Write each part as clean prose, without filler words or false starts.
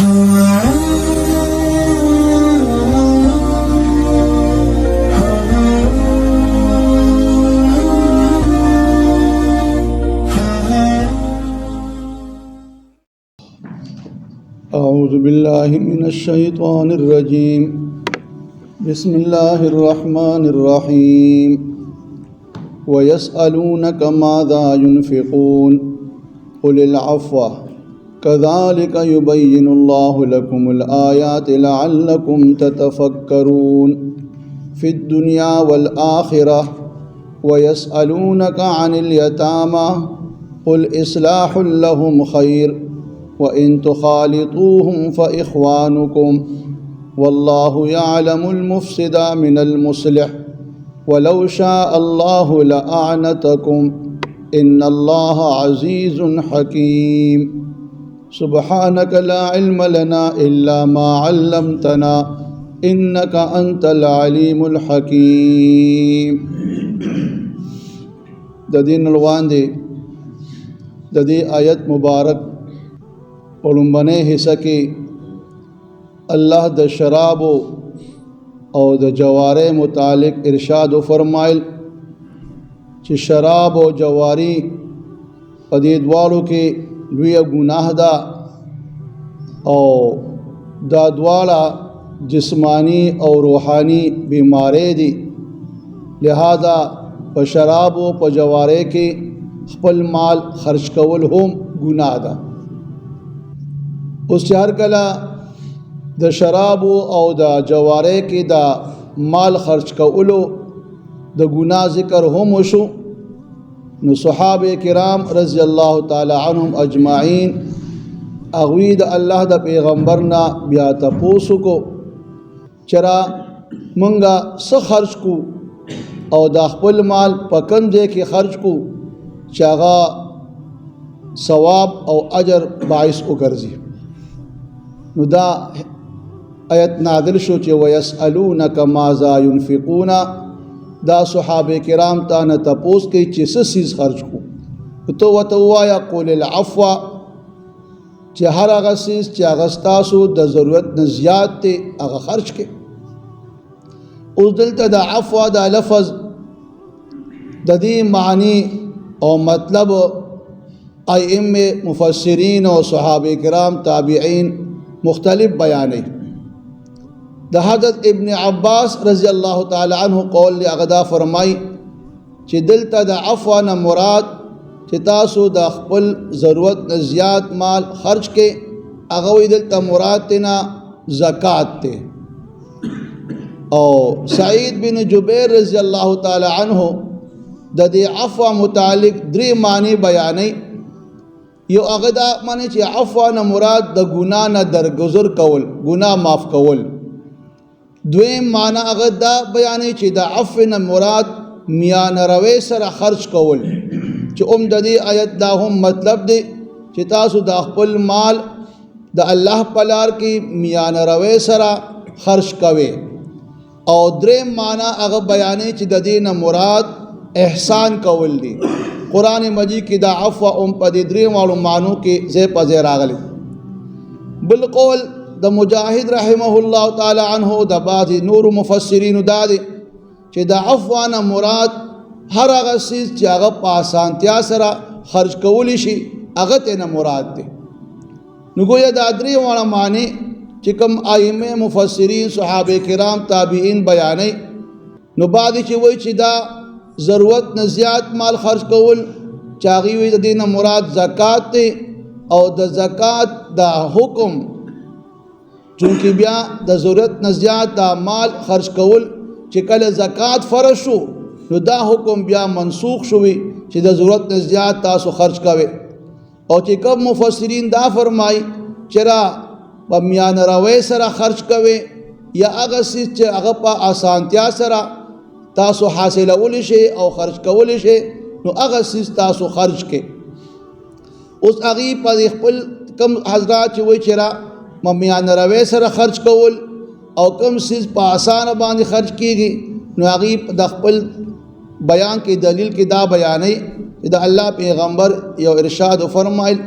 أعوذ بالله من الشيطان الرجيم بسم الله الرحمن الرحيم ويسألونك ماذا ينفقون قل العفو كذلك يبين الله لكم الآيات لعلكم تتفكرون في الدنيا والآخرة ويسألونك عن اليتامى قل إصلاح لهم خير وإن تخالطوهم فإخوانكم والله يعلم المفسد من المصلح ولو شاء الله لأعنتكم إن الله عزيز حكيم سبحانك لا علم لنا إلا ما علمتنا إنك أنت العليم الحكيم. ددین الوان دی ددی آیت مبارک اولمبنے حصہ کی اللہ د شراب او د جوارے متعلق ارشاد و فرمائل چې شراب او جواری پدې دوالو کې لوی گناہ دا او دا دواړه جسمانی او روحانی بیماری دي، لہذا په شراب او په جوارے کې خپل مال خرچ کول هم گناہ دا. اوس چې هر کله د شراب او د جوارے کې دا مال خرچ کولو د گناہ ذکر هم وشو، نو صحابه کرام رضی اللہ تعالی عنہم اجمعین اغوی د الله د پیغمبرنا بیا تپوسو کو چرا منگا څه خرچ کو او د خپل مال پکم دے کې خرچ کو چاغا ثواب او اجر باعث وګرځي. نو دا آیت نازل شو چې ويسألونک ماذا ينفقون، دا صحابه کرام ته نه تپوس کوي چې څه چیز خرج کو، تو وتوایا قول العفو چې هر هغه چیز چې هغه ستاسو د ضرورت نه زیات دی هغه خرج کړئ. اوس دلته د عفو دا لفظ د دې معنی او مطلب ائمه مفسرین او صحابه کرام تابعین مختلف بیانې. د حضرت ابن عباس رضی اللہ تعالی عنہ قول اغدا فرمائی چې دلته د عفو نه مراد چې تاسو د خپل ضرورت نه زیات مال خرج کې هغه وی دلته مراد تینا زکات ته. او سعید بن جبیر رضی اللہ تعالی عنہ د دې عفو متعلق درې معنی بیانې. یو هغه دا معنی چې عفو نه مراد د ګناه نه درگذر کول، ګناه معاف کول. دویم معنی هغه دا بیانې چې د عفو نه مراد میانه روي سره خرج کول، چې د دې آیت دا هم مطلب دی چې تاسو د خپل مال د الله په لار کې میانه روي سره خرج کوئ. او دریم معنی هغه بیانې چې د دې نه مراد احسان کول دی. قرآن مجید کی دا عفو په دې درې والو معنو کې ځای په ځای راغلی. بل قول د مجاهد رحمه الله تعالی عنه د بعض نور مفسرین دا دی چې د عفو نه مراد هر هغه چیز چې هغه په اسانتیا سره خرج کولی شي هغه ته نه مراد دی. نو گویا دا درې واړه معنی چې کوم ائمه مفسرین صحابه کرام تابعین بیانې، نو بعد چې وایي چې دا ضرورت نه زیات مال خرج کول چاغي وي د دې نه مراد زکات دی. او د زکات دا حکم چونکه بیا د ضرورت نه زیات دا مال خرج کول چې کله زکات فرض شو نو دا حکم بیا منسوخ شوی چې د ضرورت نه زیات تاسو خرج کوئ. او چې کوم مفسرین دا فرمای چې را په میانه روي سره خرج کوئ یا هغه چې هغه په اسانتیا سره تاسو حاصلول شي او خرج کول شي نو هغه سیس تاسو خرج کې. اوس هغه په خپل کم حضرات چې وایي چې را میانه روي سره خرج کول او کم سیس په آسان باندې خرج کیږي، نو هغه د خپل بیان کې دلیل کې دا بیانې چې د الله پیغمبر یو ارشاد فرمایل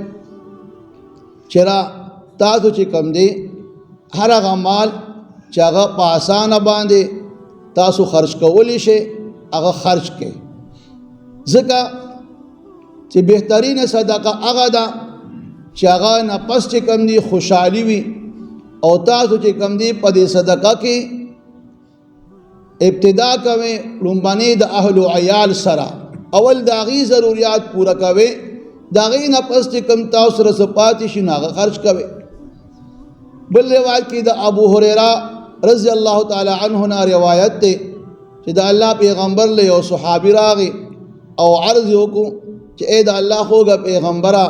چې را تاسو چې کم دی هر هغه مال چې هغه په اسانه باندې تاسو خرج کولی شئ هغه خرج کړئ، ځکه چې بهترینه صدقه هغه ده چې هغه نه پس چې کم دی خوشحالي وي، او تاسو چې کم دی په دې صدقه کې ابتدا کوئ لومبنې د اهل و عیال سره، اول د هغې ضروریات پوره کوئ، د هغې نه پس چې کم تاسو سره څه پاتې شي نو هغه خرج کوئ. بل روایت کې د ابو هریره رضی الله تعالی عنه نه روایت دی چې د الله پیغمبر له یو صحابي راغی او عرض وکړو چې ای د الله خوږه پیغمبره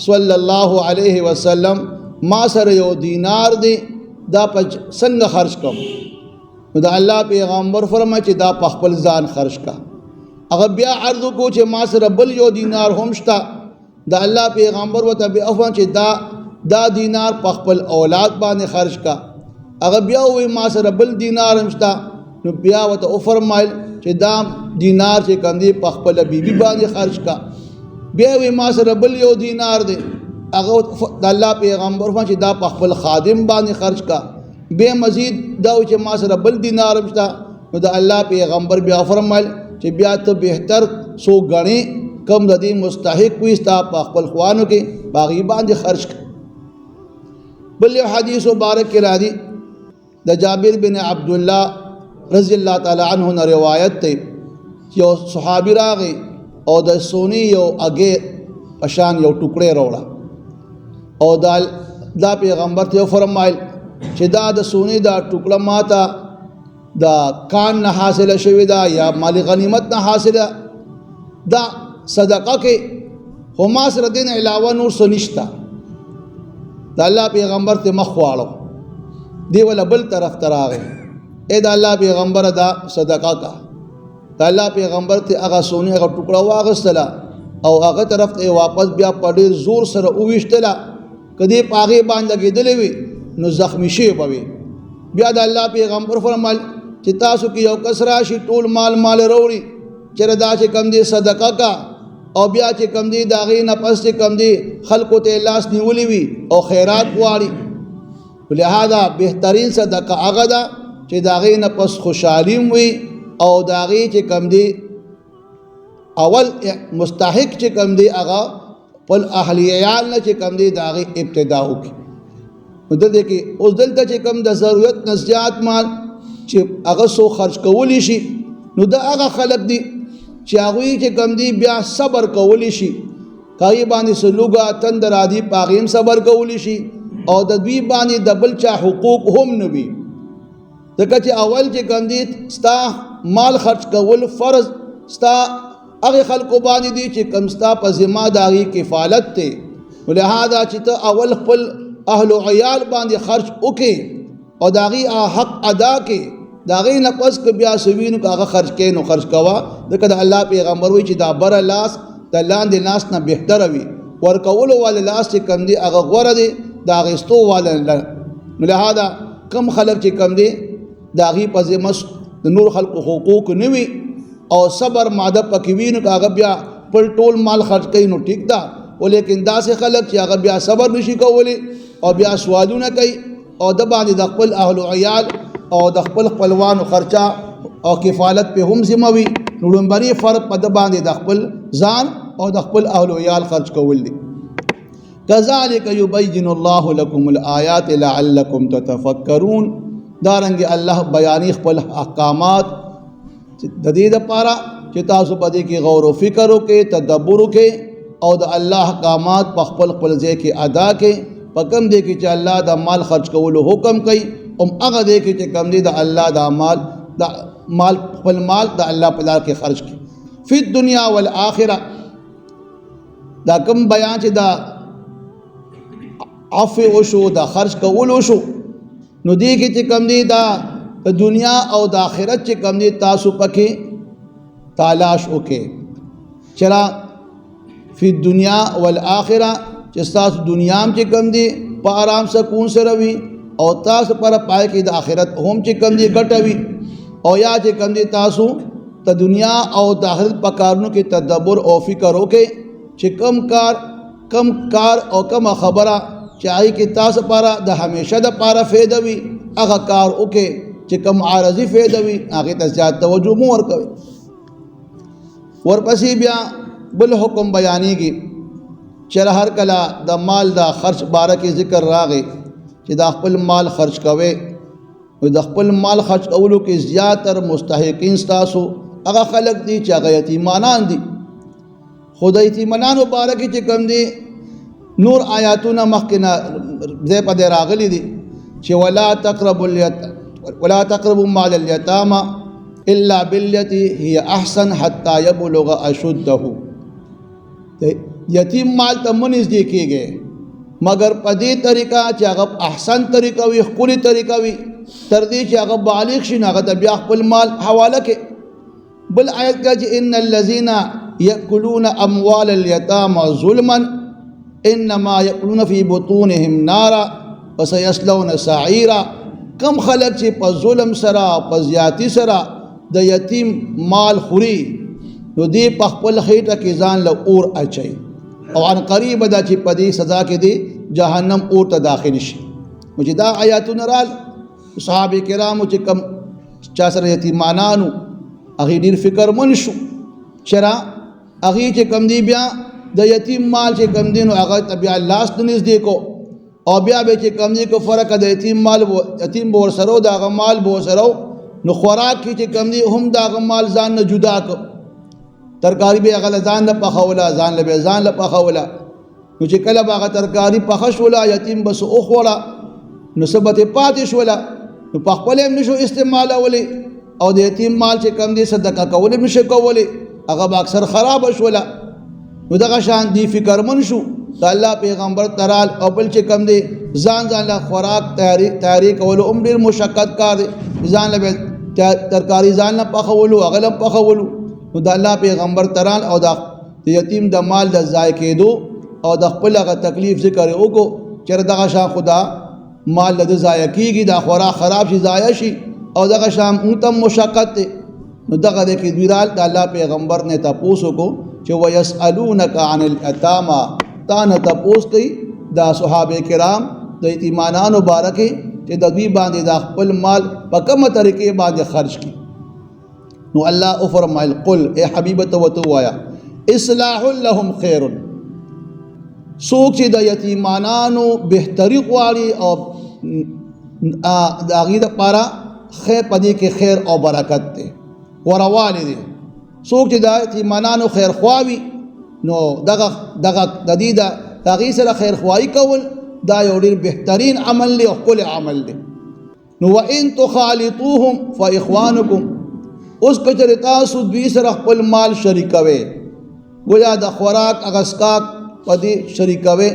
صلی الله علیه وسلم ما سره یو دینار دی دا په څنګه خرج کوم؟ نو د الله پیغمبر فرمایي چې دا په خپل ځان خرج کا. هغه بیا عرض وکړو چې ما سره بل یو دینار هم شته، د الله پیغمبر ورته بیا وفرمایي چې دا دینار په خپل اولاد باندې خرج کا. هغه بیا وایي ما سره بل دینار هم شته، نو بیا ورته وفرمایل چې دا دینار چې کوم دی په خپله بیبي باندې خرج کا. بیا وایي ما سره بل یو دینار دی، هغه د الله پیغمبر فرمایي چې دا په خپل خادم باندې خرج کا. بیا مزید دا وایي چې ما سره بل دینار هم شته، نو د الله پیغمبر بیا فرمایل چې بیا ته بهتر څوک ګڼې کم د دې مستحق وي ستا په خپل خوانو کې په هغې باندې خرج کا. بل یو حدیث مبارک کې راځي د جابر بن عبدالله رضی الله تعالی عنه نه روایت دی، یو صحابي راغی او د سونی یو اگې پشان یو ټوکړی راوړه، او دا پیغمبر ته فرمایل چې دا د سونی دا ټوکړه ماته د کان نه حاصله شوې ده یا مال غنیمت نه حاصله دا صدقه کې، خو ما سره دین علاوه نور څه نشته. د الله پیغمبر ته مخ واړو، دی ولا بل طرف ته راغی، ای د الله پیغمبر دا صدقه کا. د الله پیغمبر ته هغه سونی هغه ټوکړه واغستله او هغه طرف ته واپس بیا په ډېر زور سره وویشتله، که دې په هغې باندې لګېدلی وي نو زخمی شوی به وي. بیا د الله پیغمبر فرمایل چې تاسو کې یو کس راشي ټول مال راوړي چېرې دا چې کم دی صدقه کا، او بیا چې کم دی د هغې نه پس چې کم دی خلکو ته لاس نیولی وي او خیرات غواړي. لہذا بهترین صدقه هغه ده چې د هغې نه پس خوشحالي وي او د هغې چې کم دی اول مستحق چې کم دی هغه خپل اهل عیال نه چې کم دی د هغې ابتدا وکړي. نو دلته کې اوس دلته چې کم د ضرورت نه زیات مال چې هغه څوک خرج کولی شي، نو دا هغه خلک دي چې هغوی چې کم دی بیا صبر کولی شي، که هغې باندې څه لوږه تند راځي په هغې هم صبر کولی شي، او د دوی باندې د بل چا حقوق هم نه وي. ځکه چې اول چې کم دی ستا مال خرج کول فرض ستا هغې خلکو باندې دي چې کم ستا په ذمه د هغې کفالت دی، لہذا چې ته اول خپل اهل و عیال باندې خرج وکړې او د هغې حق ادا کړې، د هغې نه پس که بیا څه وي نو که هغه خرج کوې نو خرج کوه، ځکه د الله پیغمبر وایي چې دا بره لاس د لاندې لاس نه بهتره وي، ورکولو والا لاس چې کم دی هغه غوره دی د اخیستو والا نه. نو لہذا کم خلک چې کم دی د هغې په ذمه د نور خلکو حقوق نه وي او صبر ماده پکې وي، نو که هغه بیا خپل ټول مال خرج کوي نو ټیک ده، ولیکن داسې خلک چې هغه بیا صبر نشي کولی او بیا سوالونه کوي او د باندې د خپل اهل و عیال او د خپل خپلوانو خرچه او کفالت په هم ذمه وي، نو لومړنی فرض په د باندې د خپل ځان او د خپل اهل و عیال خرج کول دي. کذالک یبین الله لکم الآیات لعلکم تتفکرون. دارنګې الله بیانې خپل احکامات د دې دپاره چې تاسو په دې کې غور و فکر وکړئ، تدبر وکړئ او د الله احکامات په خپل ځای کې ادا کړئ. په کوم دی کې چې الله د مال خرج کولو حکم کوي، هغه دی کې چې کوم دی د الله د مال خپل مال د الله په لار کې خرج کړي. فی الدنیا والآخرة دا کوم بیان چې دا عفو وشو د خرج کولو شو، نو دی کې چې کوم دی دا د دنیا او د آخرت چې کوم دی تاسو پکې تلاش وکړئ. چرا فی الدنیا والآخرة چې تاسو دنیا هم چې کوم دی په آرام سکون سره وي او تاسو پر پای کې د آخرت هم چې کوم دی ګټه وي، او یا چې کوم دی تاسو د دنیا او د آخرت په کارونو کې تدبر او فکر وکړئ چې کم کار او کم خبره چې هغې کې تاسو لپاره د همیشه دپاره فایده وي هغه کار وکړئ چې کوم عارضي فایده وي هغې ته زیات توجه مو ورکوئ. ورپسې بیا بل حکم بیانېږي چې هر کله د مال د خرچ باره کې ذکر راغی چې دا خپل مال خرچ کوئ، نو د خپل مال خرچ کولو کې زیاتر مستحقین ستاسو هغه خلق دي چې هغه یتیمانان دي. خو د یتیمانانو باره کې چې کوم دي نور آیاتونه مخکې نه ځای په دی راغلي دي چې ولا تقربوا مال الیتامى الا بالتي هي احسن حتى يبلغ اشده. یتیم مال ته مو نږدې کېږئ مگر په دې طریقه چې هغه احسن طریقه وي، ښکلې طریقه وي، تر دې چې هغه بالغ شي نو هغه ته بیا خپل مال حواله کړي. بل آیت کې چې ان الذين يأكلون اموال اليتامى ظلما انما يأكلون في بطونهم نارا وسيصلون سعيرا. کم خلق چې په ظلم سره په زیاتی سره د یتیم مال خوري نو دې په خپل خېټه کې ځان له اور اچي او ان قریب دا چې په دې سزا کې دی جهنم اور ته داخل شي. نو چې دا آیاتونه رال صحابه کرامو چې کم چا سره یتیمانانو هغې ډېر فکرمند شو چې را هغې چې کم دی بیا د یتیم مال چې کم دی نو هغه ته بیا لاس نه نږدې کو او بیا به چې کم دی کو فرق د یتیم مال یتیم به ورسره و د هغه مال به ورسره نو خوراک کې چې کم دی هم د هغه مال ځان نه جدا کړ. ترکاری به هغه ځان نه پخوله، ځان له به ځان له پخوله. نو چې کله به هغه ترکاري پخه شوله یتیم بس وخوړه نو څه به ترې پاتې شوله نو په خپله هم نشو استعمالولی او د یتیم مال چې کم دی صدقه کولی هم نشي کولی هغه به اکثر خرابه شوله. نو دغه شان دی فکرمند شو د الله پیغمبر ترال او بل چې کم دی ځان له خوراک تیاری کولو هم ډېر مشقت کار دی، ځان له ترکاري ځان نه پخولو هغه له پخولو. نو د الله پیغمبر ترال او د یتیم د مال د ضایع کېدو او د خپل هغه تکلیف ذکر وکړو چې دغه شان خدا مال د ضایع کېږي، دا خوراک خراب شي ضایع شي او دغه شان اون ته مشقت دی. نو دغه دی کې دویرال د الله پیغمبر نه تپوس وکړو چې ویسألونک عن الیتامى، تا نه تپوس کوي دا صحابه کرام د یتیمانانو باره کې چې د دوی باندې د خپل مال په کومه طریقې باندې خرج کړي. نو الله او فرمایل قل اے حبیب ته وته وایا اصلاح لهم خیر. څوک چې د یتیمانانو بهتري غواړي او د هغې دپاره خیر په دې کې خیر او برکت دی وروالی دی. څوک چې د یتیمانانو خیر خواوي نو دغه د دې د هغې سره خیر خواهي کول دا یو ډېر بهترین عمل دی او ښکلی عمل دی. نو وان تخالطوهم فاخوانکم، اوس که چېرې تاسو دوی سره خپل مال شریکوئ گویا د خوراک هغه څښاک په دې شریکوئ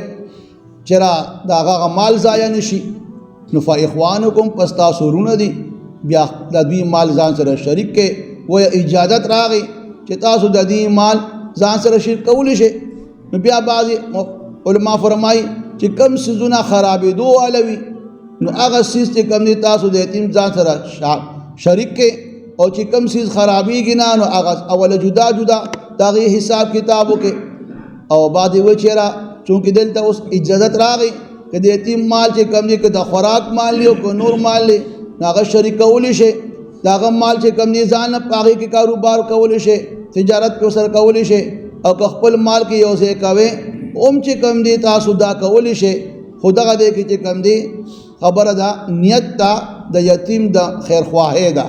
چې را د هغه مال ضایع نه شي نو فاخوانکم پس تاسو ورونه دي بیا د دوی مال ځان سره شریک کړئ. ویا اجازت راغی چې تاسو د دې مال ځان سره شریک کولی شئ. نو بیا بعضې علما فرمایي چې کم څیزونه خرابېدو واله وي نو هغه څیز چې کوم دی تاسو د یتیم ځان سره شریک کړئ او چې کم څیز خرابېږي نه نو هغه اوله جدا د هغې حساب کتاب وکړئ. او بعضې وایي چېرې چونکې دلته اوس اجازت راغی که د یتیم مال چې کوم دی که د خوراک مال دی او که نور مال دی نو هغه شریک کولی شئ. د هغه مال چې کوم دی ځان نه په هغې کې کاروبار کولی شئ، تجارت پې ورسره کولی شئ او که خپل مال کې یو ځای کوئ هم چې کوم دی تاسو دا کولی شئ. خو دغه دی کې چې کوم دی خبره ده نیت ته د یتیم د خیرخواهۍ ده.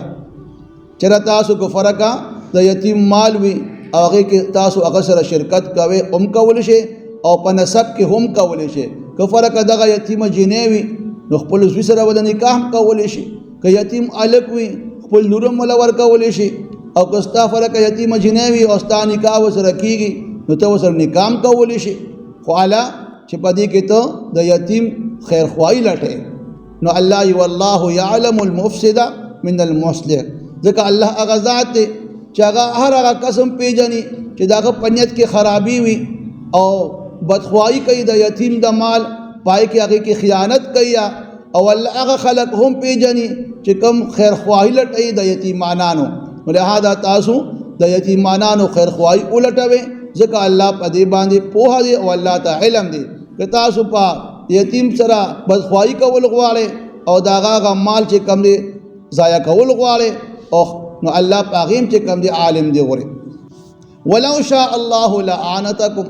چېرې تاسو که فرقه د یتیم مال وي او هغې کې تاسو هغه سره شرکت کوئ هم کولی شئ او په نسب کې هم کولی شئ. که فرقه دغه یتیمه جینۍ وي نو خپل زوی سره وله نکاح هم کولی شي. که یتیم هلک وي خپل لور هم وله ورکولی شي. او که ستا فرقه یتیمه جینۍ وي او ستا نکاح ورسره کېږي نو ته ورسره نکاح هم کولی شي. خو اله چې په دې کې ته د یتیم خیرخواهي لټئ. نو الله والله یعلم المفسد من المصلح، ځکه الله هغه ذات دی چې هغه هر هغه قسم پیژني چې د هغه په نیت کې خرابي وي او بدخواهي کوي د یتیم د مال پای کې هغې کې خیانت کوي. او الله هغه خلق هم پیژني چې کوم خیرخواهي لټوي د یتیمانانو. لہذا تاسو د یتیمانانو خیرخواهي ولټوئ ځکه الله په دې باندې پوهه دی او الله ته علم دی. که تاسو په یتیم سره بدخواهی کول غواړي او د هغه مال چې کم دی ضایع کول غواړي او نو الله په هغې چې کم دی عالم دی غوري. ولو شاء الله لعنتکم،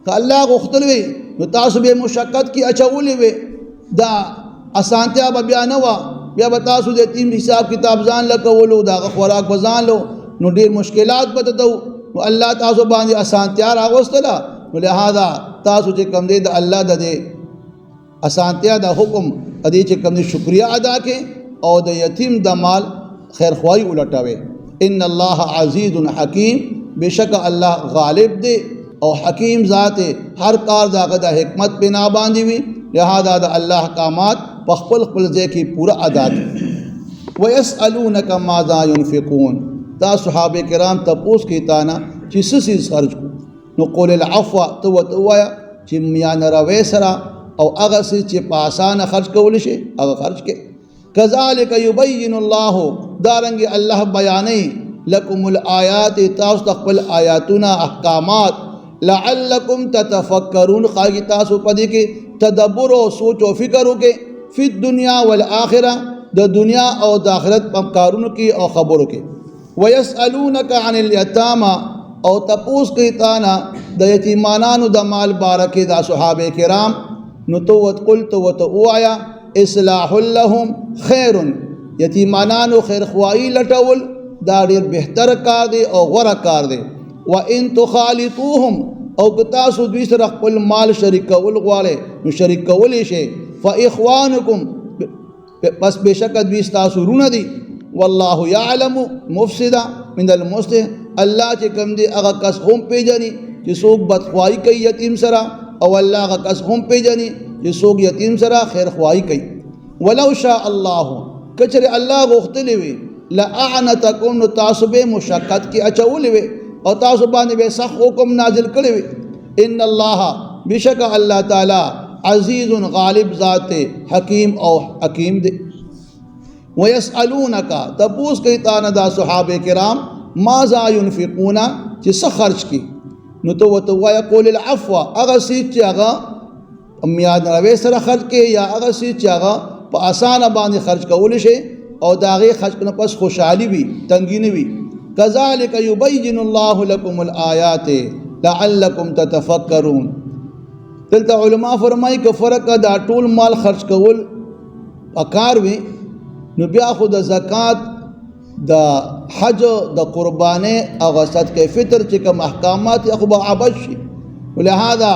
که الله غوښتل وي نو تاسو به مشقت کې اچولې وي، دا اسانتیا به بیا نه وه، بیا به تاسو د یتیم حساب کتاب ځان له کولو، د هغه خوراک به ځان لو، نو ډېر مشکلات به ته نو الله تاسو باندې اسانتیا راوستله. نو لہذا تاسو چې کم دی د الله د دې اسانتیا د حکم د دې چې کم دی شکریه ادا کړئ او د یتیم د مال خیرخواهي ولټوئ. ان الله عزیز حکیم، بشک الله غالب دی او حکیم ذات هر کار د هغه د حکمت بنا باندې وي، لہذا د الله احکامات په خپل خپل ځای کې پوره ادا کړئ. ویسألونک ماذا ينفقون، دا صحابه کرام تپوس کوي تا نه چې څه څیز خرج کړو، نو قول العفو ته ورته ووایه چې میانه روۍ سره او هغه څه چې په اسانه خرج کولی شي هغه خرج کړئ. کذلک یبین الله، دارنګې الله بیانوي لکم الآیات، تاسو ته خپل آیاتونه احکامات، لعلکم تتفکرون، خواږي تاسو په دې کې تدبر او سوچ او فکر وکړئ، فی الدنیا والآخرة، د دنیا او د آخرت په کارونو کې او خبرو کې. ویسألونک عن الیتامی، او تپوس کوي تا نه د یتیمانانو د مال باره کې دا صحابه کرام، نو تو قلت ورته ووایه اصلاح لهم خیر، یتیمانانو خیرخواهي لټول دا ډېر بهتر کار دی او غوره کار دی. وان تخالطوهم، او که تاسو دوی سره خپل مال شریک کول غواړئ نو شریک کولی شئ. فاخوانکم، پس بېشکه دوی ستاسو وروڼه دي. والله یعلم مفسد من المصلح، الله چې کوم دی هغه کس هم پیژني چې څوک بدخواهي کوي یتیم سره، او الله هغه کس هم پیژني چې څوک یتیم سره خیرخواهي کوي. ولو شاء الله، کچره الله غوښتلی وي لأعنتکم، نو تاسو به مشقت کې اچولې وي او تاسو باندې به سخت حکم نازل کړی وي. ان الله، بشک الله تعالی عزیز غالب ذات حکیم او حکیم دی. ویسألونک، تپوس کوي تا نه دا صحابه کرام ماذا ينفقون، چې څه خرج کړي، نو ته ورته ووایه قول العفو، هغه څیز چې هغه میانه روۍ سره خرج کړي، یا هغه څیز چې هغه په اسانه باندې خرج کولی شي او د هغې خرج نه پس خوشحالي وي، تنګي نه وي. کذلک یبین الله لکم الآیات لعلکم تتفکرون. دلته علما فرمایي که فرق دا ټول مال خرج کول پکار وي، نو بیا خو د زکات، د حج، د قربانۍ او صدقه فطر چې کوم احکامات خو به عبد شي، لہذا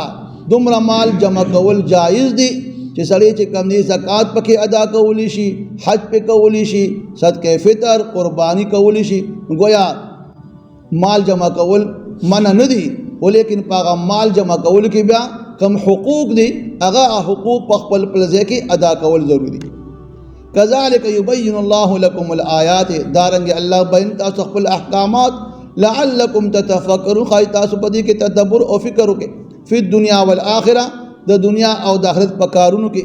دومره مال جمع کول جایز دی چې سړی چې کوم دی زکات پکې ادا کولی شي، حج پې کولی شي، صدقه فطر قرباني کولی شي. گویا مال جمع کول منع نه دی، ولیکن په هغه مال جمع کول کې بیا کم حقوق دی، هغه حقوق په خپل ځای کې ادا کول ضروري دي. کذلک یبین الله لکم الآیات، دارنګې الله بیان تاسو خپل احکامات، لعلکم تتفکرون، خواهی تاسو په دې کې تدبر او فکر وکړئ، فی الدنیا والآخرة، د دنیا او د آخرت په کارونو کې.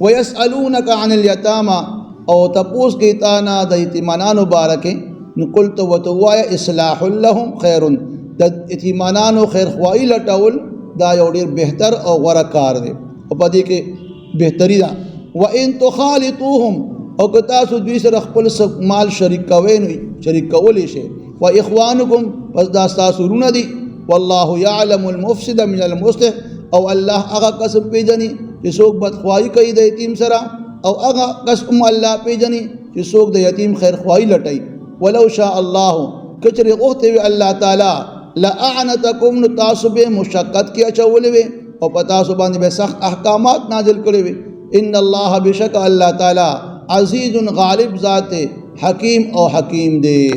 ویسألونک عن الیتامی، او تپوس کوي تا نه د یتیمانانو باره کې، نو قلت ورته ووایه اصلاح لهم خیر، د یتیمانانو خیرخواهي لټول دا یو ډېر بهتر او غوره کار دی او په دې کې بهتري ده. وان تخالطوهم، او که تاسو دوی سره خپل مال شریک کوئ نو شریک کولی شئ. واخوانکم، پس دا ستاسو وروڼه دي. والله یعلم المفسد من المصلح، او الله هغه کس پیژني چې څوک بدخواهي کوي د یتیم سره، او هغه کس الله پیژني چې څوک د یتیم خیرخواهي لټوي. ولو شاء الله، کچرې غوښتی وي الله تعالی لأعنتکم، نو تاسو به مشقت کې اچولې وي او په تاسو باندې به سخت احکامات نازل کړي وي. ان الله، بشک الله تعالی عزیز غالب ذات حکیم او حکیم دی.